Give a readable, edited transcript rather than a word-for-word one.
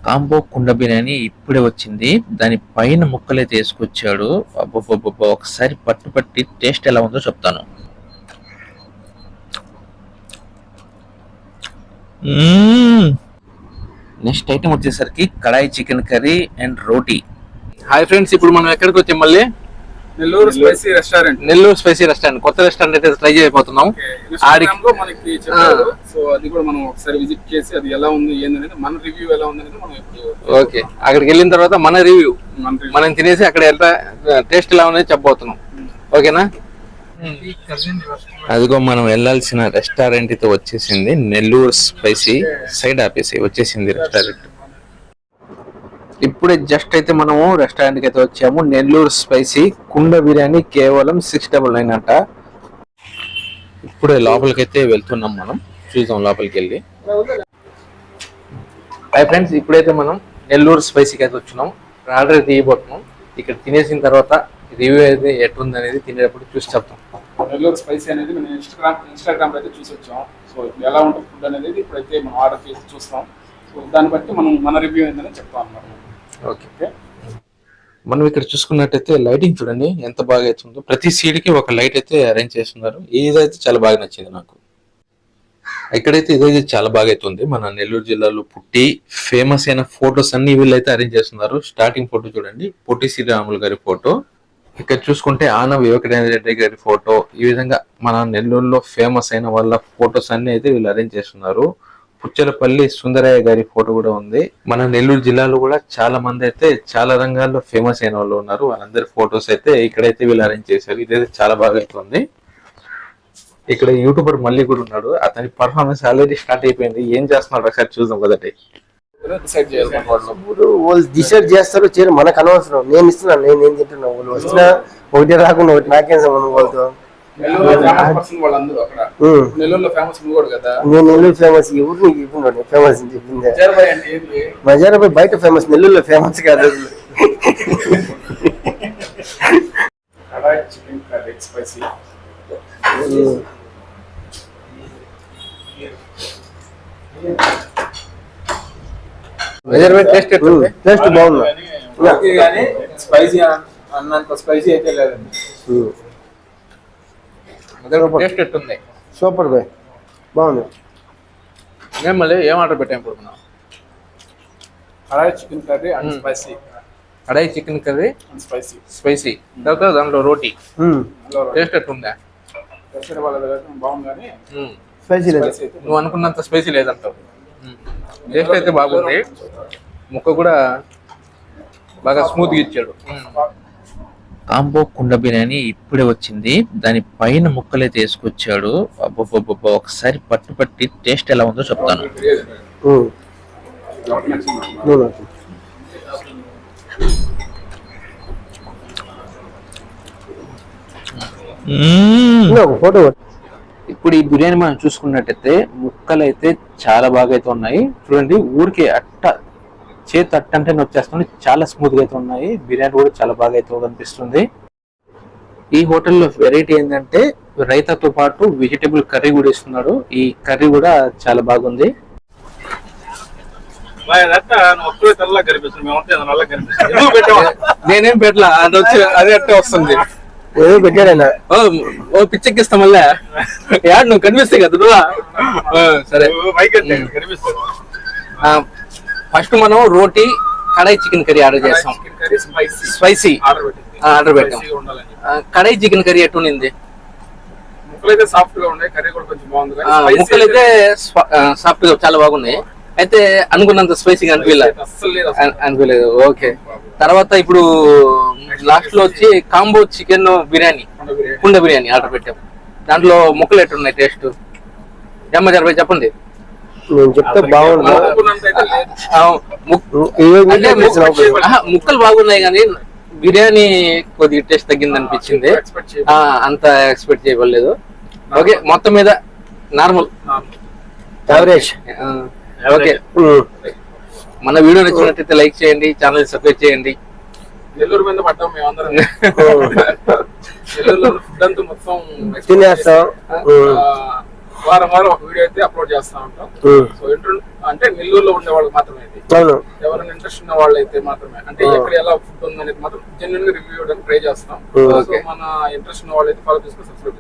Combo కుండ బిర్యానీ ఇప్పుడే వచ్చింది. దాని పైన ముక్కలైతే వేసుకొచ్చాడు. అబ్బబ్బబ్బబ్బా! ఒకసారి పట్టి టేస్ట్ ఎలా ఉందో చెప్తాను. నెక్స్ట్ ఐటమ్ వచ్చేసరికి kadai chicken curry and roti. Hi friends, ఇప్పుడు మనం ఎక్కడికి వచ్చాం? మళ్ళీ Nellore spicy restaurant. Nellore spicy restaurant, కొత్త రెస్టారెంట్ అయితే ట్రై చేయబోతున్నాం. మనకి చెప్పారు, సో అది కూడా మనం ఒకసారి విజిట్ చేసి అది ఎలా ఉంది ఏందనేది మన రివ్యూ ఎలా ఉంది అనేది మనం ఓకే, అక్కడికి వెళ్ళిన తర్వాత మన రివ్యూ మనం తినేసి అక్కడ ఎంత టేస్ట్ ఎలా ఉన్నది చెప్పబోతున్నాం. ఓకేనా? అదిగో మనం వెళ్ళాల్సిన రెస్టారెంట్ అయితే వచ్చేసింది. నెల్లూరు స్పైసీ సైడ్ ఆపేసి వచ్చేసింది రెస్టారెంట్. ఇప్పుడే జస్ట్ అయితే మనము రెస్టారెంట్కి అయితే వచ్చాము. నెల్లూరు స్పైసీ కుండ బిర్యానీ కేవలం 699 అంట. ఇప్పుడే లోపలికి అయితే వెళ్తున్నాం. మనం చూద్దాం లోపలికి వెళ్ళి. హాయ్ ఫ్రెండ్స్, ఇప్పుడైతే మనం నెల్లూరు స్పైసీకి అయితే వచ్చినాం. ఆర్డర్ తీయబోతున్నాం. ఇక్కడ తినేసిన తర్వాత రివ్యూ అయితే ఎట్లుంది అనేది తినేటప్పుడు చూసి చెప్తాం. నెల్లూరు స్పైసీ అనేది మనం ఇన్స్టాగ్రామ్ అయితే చూసి వచ్చాం. సో ఎలా ఉంటుంది ఫుడ్ అనేది ఇప్పుడైతే మనం ఆర్డర్ చేసి చూస్తాం. సో దాన్ని బట్టి మనం మన రివ్యూ ఏంటనే చెప్తాం అన్నమాట. ఓకే, మనం ఇక్కడ చూసుకున్నట్టయితే లైటింగ్ చూడండి ఎంత బాగా అవుతుందో. ప్రతి సీడ్కి ఒక లైట్ అయితే అరేంజ్ చేస్తున్నారు. ఇదైతే చాలా బాగా నచ్చింది నాకు. ఇక్కడైతే ఇదైతే చాలా బాగా అవుతుంది. మన నెల్లూరు జిల్లాలో పుట్టి ఫేమస్ అయిన ఫొటోస్ అన్ని వీళ్ళైతే అరేంజ్ చేస్తున్నారు. స్టార్టింగ్ ఫోటో చూడండి, పొట్టి శ్రీరాములు గారి ఫోటో. ఇక్కడ చూసుకుంటే ఆన వివేకానంద రెడ్డి గారి ఫోటో. ఈ విధంగా మన నెల్లూరులో ఫేమస్ అయిన వాళ్ళ ఫొటోస్ అన్ని అయితే వీళ్ళు అరేంజ్ చేస్తున్నారు. పుచ్చలపల్లి సుందరయ్య గారి ఫోటో కూడా ఉంది. మన నెల్లూరు జిల్లాలో కూడా చాలా మంది అయితే చాలా రంగాల్లో ఫేమస్ అయిన వాళ్ళు ఉన్నారు. వాళ్ళందరి ఫొటోస్ అయితే ఇక్కడైతే వీళ్ళు అరేంజ్ చేశారు. ఇదైతే చాలా బాగా అవుతుంది. ఇక్కడ యూట్యూబర్ మళ్ళీ కూడా ఉన్నాడు. అతని పర్ఫార్మెన్స్ ఆల్రెడీ స్టార్ట్ అయిపోయింది. ఏం చేస్తున్నాడు ఒకసారి చూద్దాం కదండి. వాళ్ళు డిసైడ్ చేస్తారు, చేయరు, మనకు అనవసరం. నేను ఇస్తున్నాను, నేను ఏం తింటున్నాను. వాళ్ళు వచ్చినా ఒకటి రాకుండా ఒకటి నాకేం సంబంధం వాళ్ళతో. నేను నెల్లూరు ఫేమస్, ఎవరు నీకు చెప్పిండు ఫేమస్ అని చెప్పింది? మజారాబాయ్ బయట ఫేమస్, నెల్లూరులో ఫేమస్ కాదు. Chicken curry spicy. టేస్ట్ బాగుంది, స్పైసీ అన్నంత స్పైసీ అయితే లేదండి. టేస్ట్ ఎట్టుంది? సూపర్ బాయ్, బాగుంది. నేను మళ్ళీ ఏం ఆర్డర్ పెట్టాను ఇప్పుడు మనం? Kadai chicken curry and spicy. Kadai chicken curry and spicy. Spicy తర్వాత దాంట్లో రోటీ. టేస్ట్ ఎట్లుందా? బాగుంది కానీ స్పైసీ లేదు. నువ్వు అనుకున్నంత స్పైసీ లేదంటావు. టేస్ట్ అయితే బాగుంది. ముక్క కూడా బాగా స్మూత్గా ఇచ్చాడు. కాంబో కుండ బిర్యానీ ఇప్పుడే వచ్చింది. దాని పైన ముక్కలైతే వేసుకొచ్చాడు. అబ్బబ్బబ్బబ్బా! ఒకసారి పట్టి టేస్ట్ ఎలా ఉందో చెప్తాను. ఫోటో. ఇప్పుడు ఈ బిర్యానీ మనం చూసుకున్నట్టయితే ముక్కలు అయితే చాలా బాగా అయితే ఉన్నాయి. చూడండి, ఊరికి చేతి అంటే వచ్చేస్తుంది. చాలా స్మూత్ గా అయితే ఉన్నాయి. బిర్యానీ కూడా చాలా బాగా అయితే కనిపిస్తుంది. ఈ హోటల్లో వెరైటీ ఏంటంటే రైతాతో పాటు వెజిటేబుల్ కర్రీ కూడా ఇస్తున్నాడు. ఈ కర్రీ కూడా చాలా బాగుంది. నేనేం పెట్టలా, అది వచ్చి అదే అట్టే వస్తుంది. ఏదో పెట్టాడైనా ఓ పిచ్చెక్కిస్తా మళ్ళా. యాడ్ నువ్వు కనిపిస్తాయి కదా నువ్వా? సరే, ఫస్ట్ మనం రోటీ కడాయి చికెన్ కర్రీ ఆర్డర్ చేస్తాం. స్పైసీ ఆర్డర్ పెట్టాం. కడాయి చికెన్ కర్రీ ఎట్లుంది? ముక్కలైతే సాఫ్ట్ గా ఉన్నాయి, కర్రీ కూడా కొంచెం బాగుంది. ముక్కలైతే సాఫ్ట్ గా చాలా బాగున్నాయి. అయితే అనుకున్నంత స్పైసీగా అనిపించలేదు. ఓకే, తర్వాత ఇప్పుడు లాస్ట్ లో వచ్చి కాంబో చికెన్ బిర్యానీ కుండ బిర్యానీ ఆర్డర్ పెట్టాం. దాంట్లో ముక్కలు ఎట్టున్నాయి? టేస్ట్ ఏమో చెప్పండి. నేను చెప్తే బాగుంది. ముక్కలు బాగున్నాయి కానీ బిర్యానీ కొద్దిగా టేస్ట్ తగ్గింది అనిపించింది. అంత ఎక్స్పెక్ట్ చేయలేదు. ఓకే, మొత్తం మీద నార్మల్ యావరేజ్. ఓకే, మన వీడియో నచ్చినట్టయితే లైక్ చేయండి, ఛానల్ సబ్స్క్రైబ్ చేయండి. నెల్లూరు మీద పడ్డాం మేమందరం. నెల్లూరు ఫుడ్ అంతా మొత్తం తినేస్తాం. వారం వారం ఒక వీడియో అయితే అప్లోడ్ చేస్తా ఉంటాం. సో అంటే నెల్లూరులో ఉండే వాళ్ళకి మాత్రమే ఇది. అవును. ఎవరైనా ఇంట్రెస్ట్ ఉన్న వాళ్ళు అయితే మాత్రమే, అంటే ఎక్కడ ఎలా ఫుడ్ ఉందనేది మాత్రం జెన్యున్ గా రివ్యూ ఇవ్వడానికి ట్రై చేస్తాం. సో మన ఇంట్రెస్ట్ ఉన్న వాళ్ళు అయితే ఫాలో చేసుకుని సబ్స్క్రైబ్